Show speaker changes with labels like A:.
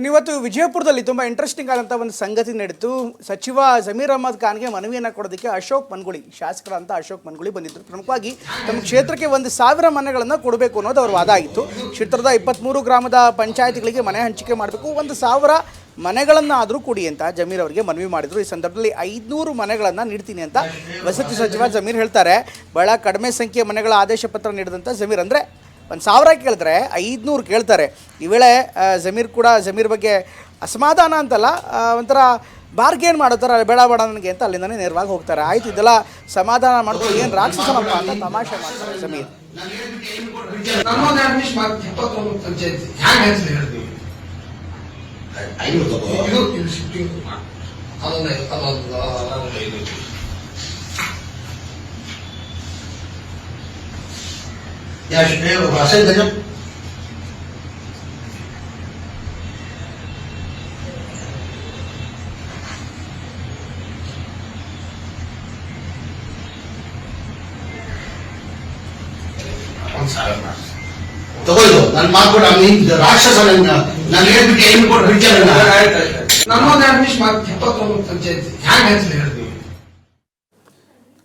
A: ಇವತ್ತು ವಿಜಯಪುರದಲ್ಲಿ ತುಂಬ ಇಂಟ್ರೆಸ್ಟಿಂಗ್ ಆದಂಥ ಒಂದು ಸಂಗತಿ ನಡೆಯಿತು. ಸಚಿವ ಜಮೀರ್ ಅಹಮದ್ ಖಾನ್ಗೆ ಮನವಿಯನ್ನು ಕೊಡೋದಕ್ಕೆ ಅಶೋಕ್ ಮನ್ಗುಳಿ, ಶಾಸಕರಂತ ಅಶೋಕ್ ಮನ್ಗುಳಿ ಬಂದಿದ್ದರು. ಪ್ರಮುಖವಾಗಿ ತಮ್ಮ ಕ್ಷೇತ್ರಕ್ಕೆ 1,000 ಮನೆಗಳನ್ನು ಕೊಡಬೇಕು ಅನ್ನೋದು ಅವ್ರ ವಾದ ಆಗಿತ್ತು. ಕ್ಷೇತ್ರದ 23 ಗ್ರಾಮದ ಪಂಚಾಯತ್ಗಳಿಗೆ ಮನೆ ಹಂಚಿಕೆ ಮಾಡಬೇಕು, 1,000 ಮನೆಗಳನ್ನು ಆದರೂ ಕೊಡಿ ಅಂತ ಜಮೀರ್ ಅವರಿಗೆ ಮನವಿ ಮಾಡಿದರು. ಈ ಸಂದರ್ಭದಲ್ಲಿ 500 ಮನೆಗಳನ್ನು ನೀಡ್ತೀನಿ ಅಂತ ವಸತಿ ಸಚಿವ ಜಮೀರ್ ಹೇಳ್ತಾರೆ. ಬಹಳ ಕಡಿಮೆ ಸಂಖ್ಯೆಯ ಮನೆಗಳ ಆದೇಶ ಪತ್ರ ನೀಡಿದಂಥ ಜಮೀರ್, ಅಂದರೆ 1,000 ಕೇಳಿದ್ರೆ 500 ಕೇಳ್ತಾರೆ. ಈ ವೇಳೆ ಜಮೀರ್ ಬಗ್ಗೆ ಅಸಮಾಧಾನ ಅಂತಲ್ಲ, ಒಂಥರ ಬಾರ್ಗೇನ್ ಮಾಡೋ ಥರ ಬೇಡ ನನಗೆ ಅಂತ ಅಲ್ಲಿಂದನೇ ನೇರವಾಗಿ ಹೋಗ್ತಾರೆ. ಆಯ್ತು, ಇದೆಲ್ಲ ಸಮಾಧಾನ ಮಾಡ್ಕೊಂಡು ಏನು ರಾಕ್ಷಸನಪ್ಪ ಅಂತ ತಮಾಷೆ ಮಾಡ್ತಾರೆ ಜಮೀರ್.
B: Ja, saya tanya. ತಗೊಳ್ಳು, ನನ್ನ ಮಾಡ್ಕೊಡ ರಾಕ್ಷಸ ನಾನು ಹೇಳ್ಬಿಟ್ಟು ಏನು ಕೊಟ್ಟು ಬಿಡ್ತಾರೆ. 49 ಪಂಚಾಯತಿ ಹ್ಯಾಂಗ ಹೇಳ್ತೀನಿ ಹೇಳ್ತೀವಿ.